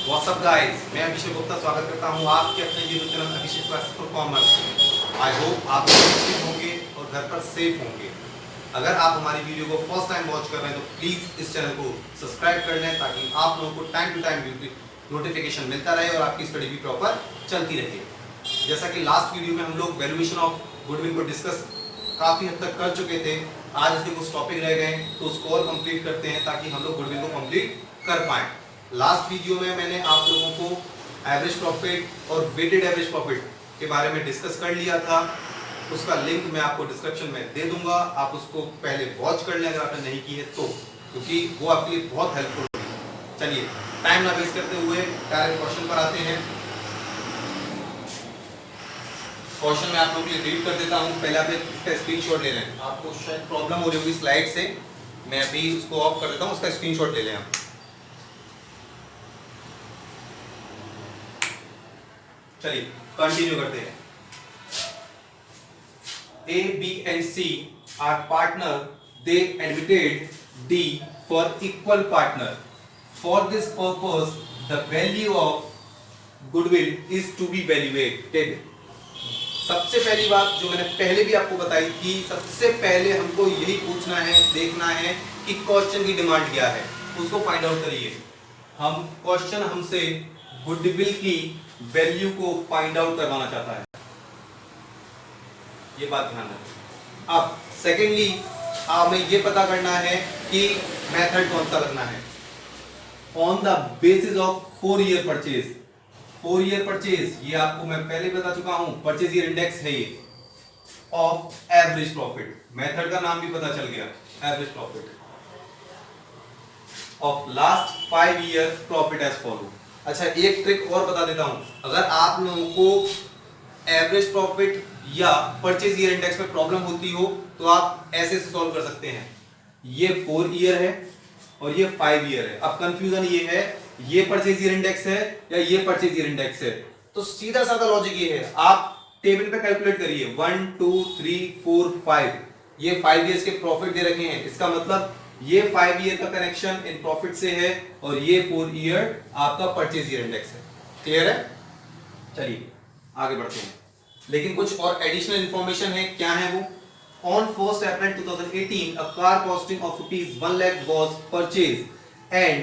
WhatsApp guys, मैं अभिषेक गुप्ता स्वागत करता हूं आपके अपने YouTube channel Abhishek classes for commerce. I hope आप सेफ होंगे और घर पर सेफ होंगे। अगर आप हमारी वीडियो को फर्स्ट टाइम वॉच कर रहे हैं तो प्लीज इस चैनल को सब्सक्राइब कर लें ताकि आप लोगों को टाइम टू टाइम नोटिफिकेशन मिलता रहे और आपकी स्टडी भी प्रॉपर चलती रहे। जैसा कि लास्ट वीडियो में हम लोग वैल्यूएशन ऑफ गुडविल को डिस्कस काफी हद तक कर चुके थे, आज इसके कुछ टॉपिक रह गए तो उसको और कंप्लीट करते हैं ताकि हम लोग गुडविल को कंप्लीट कर पाएं। लास्ट वीडियो में मैंने आप लोगों को एवरेज प्रॉफिट और वेटेड एवरेज प्रॉफिट के बारे में डिस्कस कर लिया था। उसका लिंक मैं आपको डिस्क्रिप्शन में दे दूंगा, आप उसको पहले वॉच कर लें अगर आपने नहीं की है तो, क्योंकि वो आपके लिए बहुत हेल्पफुल होगी। चलिए टाइम ना वेस्ट करते हुए डायरेक्ट क्वेश्चन पर आते हैं। क्वेश्चन मैं आप लोगों के लिए रीड कर देता हूं, पहले आप इसका स्क्रीनशॉट ले लें। आपको शायद प्रॉब्लम हो रही होगी स्लाइड से, मैं अभी उसको ऑफ कर देता हूं, उसका स्क्रीनशॉट ले लें आप। चलिए कंटिन्यू करते हैं। A, B and C are partner. They admitted D for equal partner. For this purpose, the value of goodwill is to be evaluated. सबसे पहली बात जो मैंने पहले भी आपको बताई थी, सबसे पहले हमको यही पूछना है, देखना है कि क्वेश्चन की डिमांड क्या है, उसको फाइंड आउट करिए। हम क्वेश्चन हमसे गुडविल की वैल्यू को फाइंड आउट करवाना चाहता है, ये बात ध्यान रखें। अब सेकेंडली हमें ये पता करना है कि मेथड कौन सा लगना है। On the basis of 4 year purchase, 4 year purchase ये आपको मैं पहले बता चुका हूं, परचेज ईयर इंडेक्स है ये, ऑफ एवरेज प्रॉफिट, मेथड का नाम भी पता चल गया, average profit of last 5 year profit as follow. अच्छा एक ट्रिक और बता देता हूं, अगर आप लोगों को एवरेज प्रॉफिट या परचेज ईयर इंडेक्स में प्रॉब्लम होती हो तो आप ऐसे से सॉल्व कर सकते हैं। ये 4 ईयर है और ये 5 ईयर है। अब कंफ्यूजन ये है, ये परचेज ईयर इंडेक्स है या ये परचेज ईयर इंडेक्स है, तो सीधा साधा लॉजिक ये है, आप टेबल पे कैलकुलेट करिए 1 2 3 4 5, ये 5 ईयर्स के प्रॉफिट दे रखे हैं, इसका मतलब ये 5 ईयर का कनेक्शन इन प्रॉफिट से है और ये 4 ईयर आपका परचेज ईयर इंडेक्स है। क्लियर है? चलिए आगे बढ़ते हैं, लेकिन कुछ और एडिशनल इंफॉर्मेशन है। क्या है वो? On 1 April 2018 a car costing of rupees 1 lakh was purchased and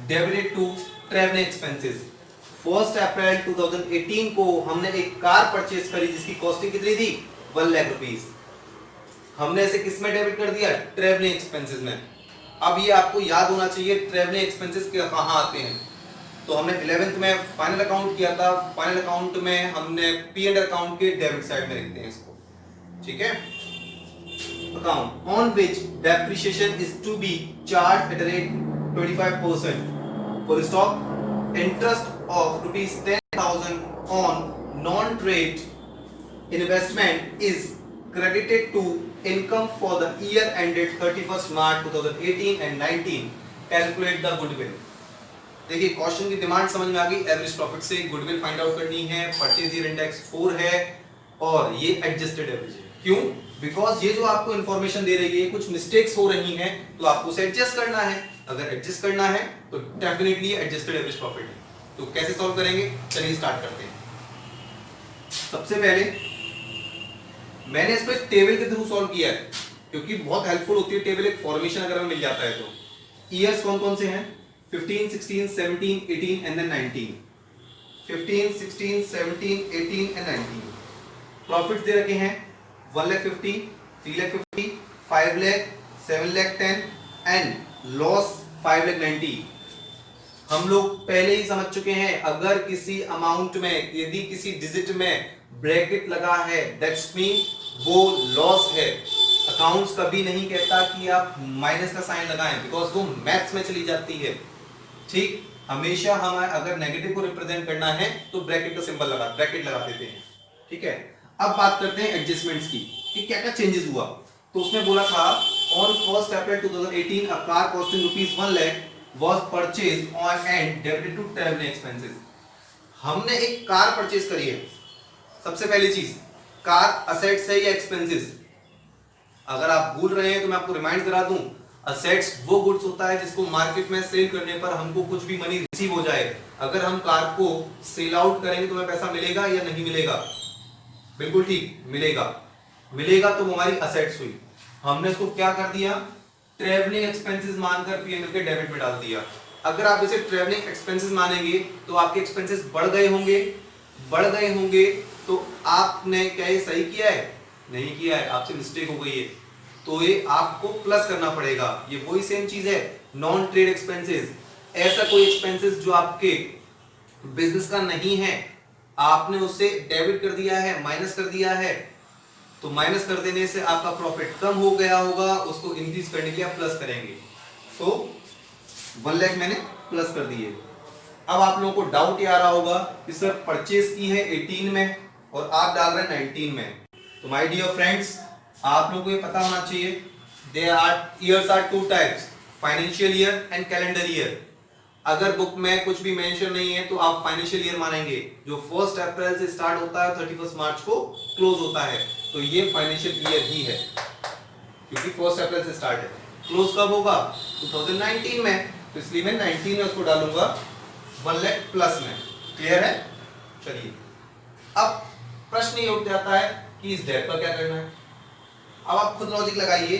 debited to traveling expenses। 1 अप्रैल 2018 को हमने एक कार परचेज करी जिसकी कॉस्टिंग कितनी थी? 1 लाख रुपीस। हमने इसे किस में डेबिट कर दिया? ट्रेवलिंग एक्सपेंसेस में। अब ये आपको याद होना चाहिए ट्रेवलिंग एक्सपेंसेस कहाँ आते हैं। तो हमने 11th में फाइनल अकाउंट किया था, फाइनल अकाउंट में हमने पी एंड अकाउंट के डेबिट साइड में लिखते हैं इसको, ठीक है। Account on which depreciation is to be charge at rate 25% for stock interest of ₹10,000 on non trade investment is credited to income for the year ended 31st March 2018 and 19। Calculate the goodwill। देखिए question की demand समझ में आ गई, average profit से goodwill find out करनी है, purchase year index 4 है और ये एडजस्टेड एवरेज है। क्यों? बिकॉज ये जो आपको इंफॉर्मेशन दे रही है कुछ मिस्टेक्स हो रही हैं तो आपको उसे एडजस्ट करना है। अगर एडजस्ट करना है तो डेफिनेटली एडजस्टेड एवरेज प्रॉफिट है। तो कैसे सॉल्व करेंगे? चलिए स्टार्ट करते हैं। सबसे पहले मैंने इसको एक टेबल के थ्रू सॉल्व किया है, क्योंकि बहुत हेल्पफुल होती है टेबल, एक फॉर्मेशन अगर हमें मिल जाता है तो। ईयर्स कौन कौन से हैं? 15, 16, 17, 18 एंड देन 19। 15, 16, 17, 18 एंड 19। प्रॉफिट दे रखे हैं 1,50,000, 3,50,000, 5,00,000, 7,10,000 एंड लॉस 5,90,000। हम लोग पहले ही समझ चुके हैं, अगर किसी अमाउंट में यदि किसी डिजिट में ब्रैकेट लगा है दैट्स मीन वो लॉस है। अकाउंट्स कभी नहीं कहता कि आप माइनस का साइन लगाएं, बिकॉज वो मैथ्स में चली जाती है। ठीक, हमेशा हम अगर नेगेटिव को रिप्रेजेंट करना है तो ब्रैकेट का सिंबल ब्रैकेट लगा देते हैं, ठीक है। अब बात करते हैं एडजस्टमेंट्स की कि क्या क्या चेंजेस हुआ। तो उसमें बोला था on 1 April 2018 a car costing ₹1 lakh was purchased on and debited to traveling expenses। हमने एक कार परचेज करी है। सबसे पहली चीज, कार असेट्स है या एक्सपेंसेस? अगर आप भूल रहे हैं तो मैं आपको रिमाइंड करा दूं, असेट्स वो गुड्स होता है जिसको मार्केट में सेल करने पर हमको कुछ भी मनी रिसीव हो जाए। अगर हम कार को सेल आउट करेंगे तो हमें पैसा मिलेगा या नहीं मिलेगा? बिल्कुल ठीक, मिलेगा। मिलेगा तो वो हमारी असेट्स हुई। हमने इसको क्या कर दिया, ट्रेवलिंग एक्सपेंसेस मानकर पीएनएल के डेबिट में डाल दिया। अगर आप इसे ट्रेवलिंग एक्सपेंसेस मानेंगे तो आपके एक्सपेंसेस बढ़ गए होंगे तो आपने क्या ये सही किया है? नहीं किया है, आपसे मिस्टेक हो गई है, तो ये आपको प्लस करना पड़ेगा। ये वही सेम चीज है, नॉन ट्रेड एक्सपेंसेस। ऐसा कोई एक्सपेंसेस जो आपके बिजनेस का नहीं है, आपने उससे डेबिट कर दिया है, माइनस कर दिया है, तो माइनस कर देने से आपका प्रॉफिट कम हो गया होगा, उसको इंक्रीज करने के लिए आप प्लस करेंगे। तो 1 लाख मैंने प्लस कर दिए। अब आप लोगों को डाउट ये आ रहा होगा कि सर परचेज की है 18 में और आप डाल रहे हैं 19 में। तो माय डियर फ्रेंड्स, आप लोगों को ये पता होना चाहिए, years are 2 types, financial year and calendar year. अगर बुक में कुछ भी मेंशन नहीं है तो आप फाइनेंशियल ईयर मानेंगे, जो 1 अप्रैल से स्टार्ट होता है 31 मार्च को क्लोज होता है, तो ये फाइनेंशियल ईयर ही है, क्योंकि 1 अप्रैल से स्टार्ट है। क्लोज कब होगा? 2019 में, तो इसलिए मैं 19 में उसको डालूंगा 1 लाख प्लस में। क्लियर है? चलिए, अब प्रश्न ये उठ जाता है कि इस डेट पर क्या करना है। अब आप खुद लॉजिक लगाइए,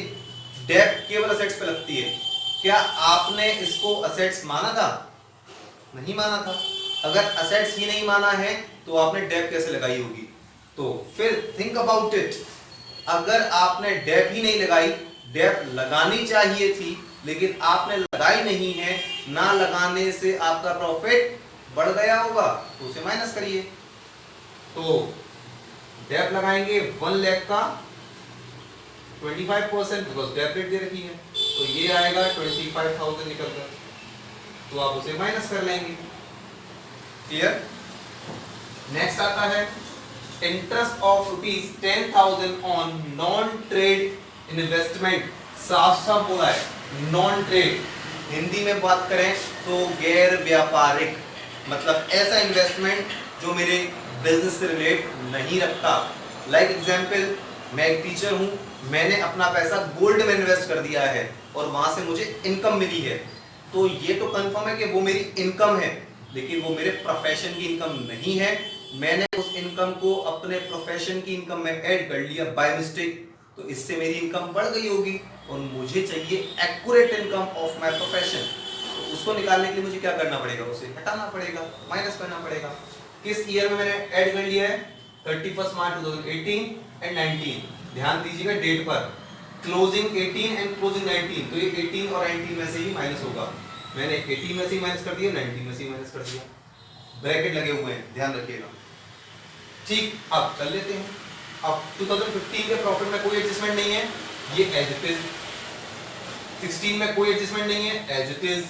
डेट केवल असेट्स पे लगती है, क्या आपने इसको असेट्स माना था? नहीं माना था। अगर असेट्स ही नहीं माना है तो आपने डेट कैसे लगाई होगी? तो फिर थिंक अबाउट इट, अगर आपने डेट ही नहीं लगाई, डेट लगानी चाहिए थी लेकिन आपने लगाई नहीं है, ना लगाने से आपका प्रॉफिट बढ़ गया होगा, तो उसे माइनस करिए। तो डेट लगाएंगे 1 लाख का 25%, बिकॉज डेट रेट दे रखी है, तो ये आएगा 25,000 निकल कर, तो आप उसे माइनस कर लेंगे। क्लियर? नेक्स्ट आता है interest of ₹10,000 on non trade investment. साफ साफ बोला है, नॉन ट्रेड, हिंदी में बात करें तो गैर व्यापारिक, मतलब ऐसा इन्वेस्टमेंट जो मेरे बिजनेस से रिलेट नहीं रखता। लाइक एग्जांपल, मैं एक टीचर हूं, मैंने अपना पैसा गोल्ड में इन्वेस्ट कर दिया है और वहां से मुझे इनकम मिली है, तो ये तो कंफर्म है कि वो मेरी इनकम है, लेकिन वो मेरे प्रोफेशन की इनकम नहीं है। मैंने उस इनकम को अपने प्रोफेशन की इनकम में ऐड कर लिया बाय मिस्टेक, तो इससे मेरी इनकम बढ़ गई होगी और मुझे चाहिए accurate income of my profession. तो उसको निकालने के लिए मुझे क्या करना पड़ेगा? उसे हटाना पड़ेगा, माइनस करना पड़ेगा। किस ईयर में मैंने ऐड कर लिया है? 31 मार्च 2018 एंड 19। ध्यान दीजिएगा डेट पर, क्लोजिंग 18 एंड क्लोजिंग 19, तो ये 18 और 19 में से ही माइनस होगा। मैंने 18 में से ही माइनस कर दिया, 19 में से ही माइनस कर दिया, ब्रैकेट लगे हुए हैं, ध्यान रखिएगा। ठीक, अब कर लेते हैं। अब 2015 के प्रॉफिट में कोई एडजस्टमेंट नहीं है, ये एज इट इज। 16 में कोई एडजस्टमेंट नहीं है, एज इट इज।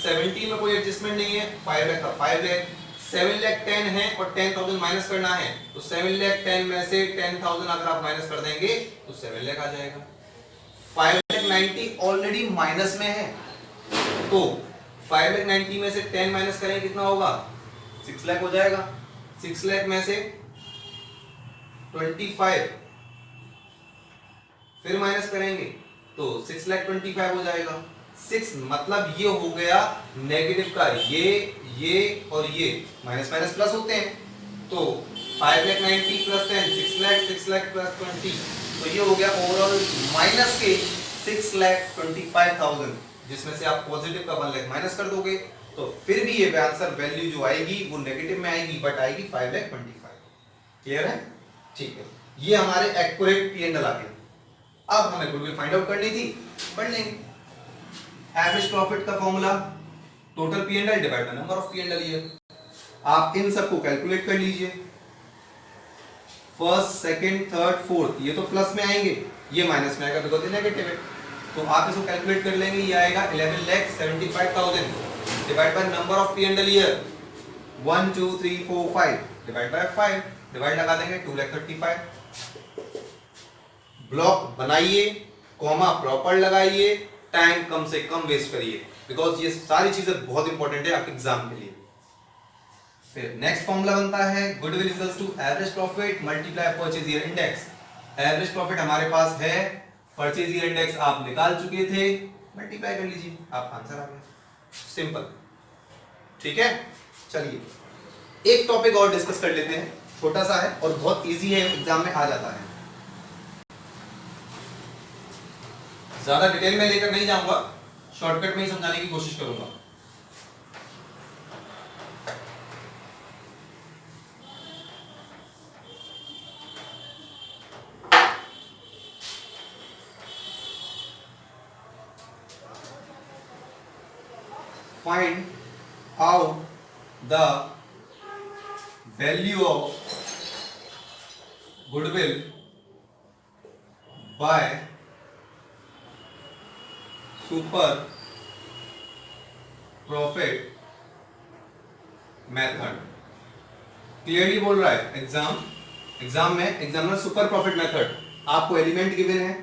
17 में कोई एडजस्टमेंट नहीं है, 5 लाख का 5 लाख। 7 लाख 10 है और 10,000 माइनस करना है, तो 7 लाख 10 में से 10,000 अगर आप माइनस कर देंगे तो 7 लाख आ जाएगा। 5 लाख 90 ऑलरेडी माइनस में है, तो 5 लाख 90 में से 10 माइनस करें कितना होगा? 6 लाख हो जाएगा। 6 लाख में से 25 फिर माइनस करेंगे तो 6 लाख 25 हो जाएगा। 6 मतलब ये हो गया नेगेटिव का, ये और ये माइनस माइनस प्लस होते हैं, तो 5 लाख 90 प्लस 10 6 लाख प्लस 20, तो ये हो गया ओवरऑल माइनस के 6 लाख 25,000, जिसमें से आप पॉजिटिव का 1 लाख माइनस कर दोगे तो फिर भी ये आंसर वैल्यू जो आएगी वो नेगेटिव में आएगी, बट आएगी 5 लाख 25। क्लियर है? ठीक है, ये हमारे एक्यूरेट पी&एल आ गया। अब हमें गुडविल फाइंड आउट करनी थी, पढ़ लेंगे। एवरेज प्रॉफिट का formula total P and L divide by number of P and L year. आप इन सबको कैलकुलेट कर लीजिए। फर्स्ट, सेकंड, थर्ड, फोर्थ, ये तो प्लस में आएंगे, ये माइनस में आएगा बिकॉज़ ये नेगेटिव है, तो आप इसको कैलकुलेट कर लेंगे। ये आएगा 11,75,000 divide by number of P and L year 1 2 3 4 5 divide by 5, divide लगा देंगे 2,35,000। ब्लॉक बनाइए, कॉमा प्रॉपर लगाइए, टाइम कम से कम वेस्ट करिए, बिकॉज ये सारी चीजें बहुत इंपॉर्टेंट है आपके एग्जाम के लिए। फिर नेक्स्ट फॉर्मूला बनता है goodwill equals to average profit multiply purchase year index. Average profit हमारे पास है, परचेज ईयर इंडेक्स आप निकाल चुके थे, मल्टीप्लाई कर लीजिए, आप आंसर आ गया, सिंपल। ठीक है, चलिए एक टॉपिक और डिस्कस कर लेते हैं, छोटा सा है और बहुत इजी है, एग्जाम में आ जाता है। ज्यादा डिटेल में लेकर नहीं जाऊंगा, शॉर्टकट में ही समझाने की कोशिश करूंगा। Find out the value of goodwill by super profit method. Clearly बोल रहा है एग्जाम में एग्जामिनर सुपर प्रॉफिट मेथड, आपको एलिमेंट गिवन है,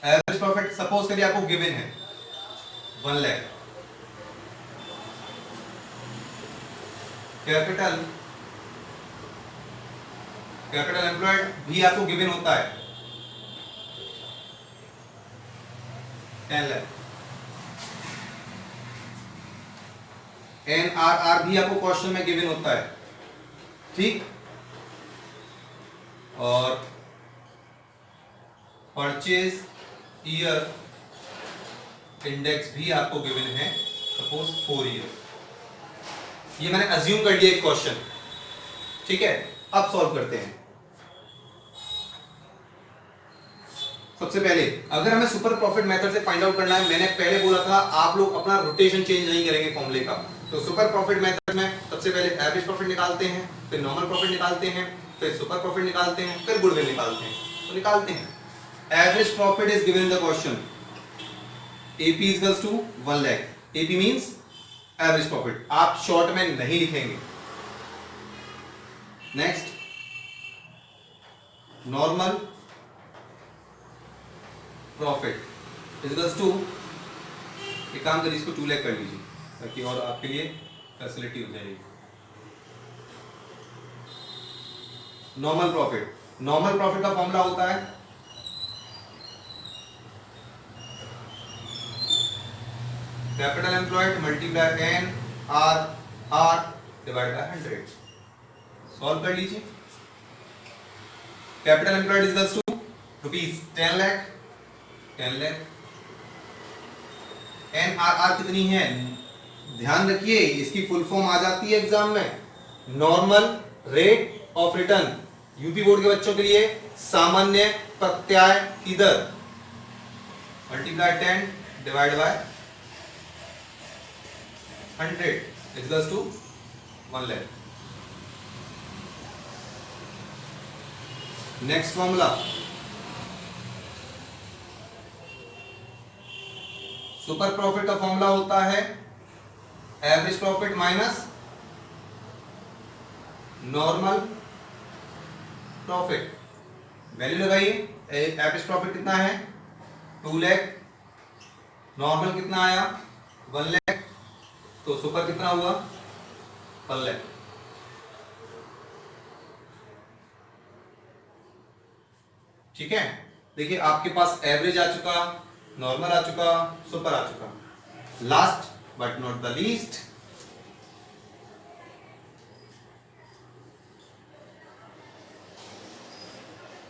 एवरेज प्रॉफिट सपोज करिए आपको गिवन है 1 लाख, कैपिटल एम्प्लॉयड भी आपको गिवन होता है 10 लाख, NRR भी आपको क्वेश्चन में गिवन होता है, ठीक, और परचेज ईयर इंडेक्स भी आपको गिवन है, सपोज 4 ईयर। ये मैंने अज्यूम कर लिया एक क्वेश्चन, ठीक है। अब सॉल्व करते हैं। सबसे पहले अगर हमें सुपर प्रॉफिट मेथड से फाइंड आउट करना है, मैंने पहले बोला था आप लोग अपना रोटेशन चेंज नहीं करेंगे फॉर्मूले का, तो सुपर प्रॉफिट मेथड में सबसे पहले एवरेज प्रॉफिट निकालते हैं, फिर नॉर्मल प्रॉफिट निकालते हैं, फिर सुपर प्रॉफिट निकालते हैं, फिर गुडविल निकालते हैं। तो निकालते हैं। Average profit is given in the question, AP equals to 1 lakh, AP means average profit, आप शॉर्ट में नहीं लिखेंगे। Next normal profit equals to, एक काम करिए इसको 2 लाख कर लीजिए ताकि और आपके लिए फैसिलिटी हो जाएगी। नॉर्मल प्रॉफिट का फॉर्मूला होता है capital employed multiply NRR divide by 100। Solve कर लीजिए। Capital employed equals to rupees 10 lakh, NRR कितनी है, ध्यान रखिए इसकी फुल फॉर्म आ जाती है एग्जाम में, normal rate of return, UP board के बच्चों के लिए सामान्य प्रत्याय की दर, multiply 10 divide by 100 equals to 1 lakh. Next formula super profit का फॉर्मूला होता है average profit minus normal profit. Value लगाइए, एवरेज प्रॉफिट कितना है 2 लाख, नॉर्मल कितना आया 1 लाख, तो सुपर कितना हुआ 1 लाख। ठीक है, देखिए आपके पास एवरेज आ चुका, नॉर्मल आ चुका, सुपर आ चुका। Last but not the least,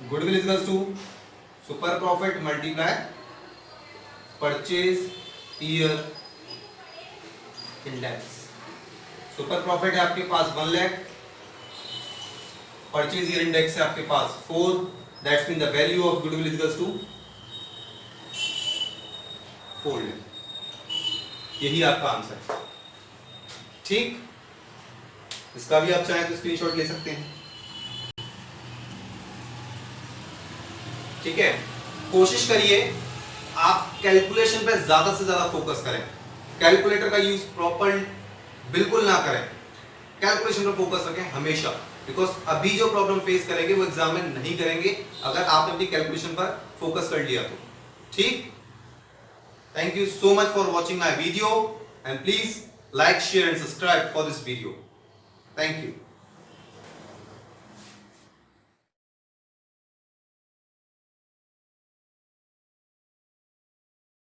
goodwill equals to super profit multiply purchase year index. Super profit है आपके पास 1 लाख, परचेज ईयर इंडेक्स है आपके पास 4, that's mean the value of goodwill equals to 4 lakh. यही आपका आंसर है। ठीक, इसका भी आप चाहें तो स्क्रीनशॉट ले सकते हैं। ठीक है, कोशिश करिए आप कैलकुलेशन पे ज्यादा से ज्यादा फोकस करें, कैलकुलेटर का यूज प्रॉपर बिल्कुल ना करें, कैलकुलेशन पर फोकस रखें हमेशा, बिकॉज अभी जो प्रॉब्लम फेस करेंगे वो एग्जाम में नहीं करेंगे अगर आपने अपनी कैलकुलेशन पर फोकस कर लिया तो। ठीक, thank you so much for watching my video and please like, share and subscribe for this video. Thank you.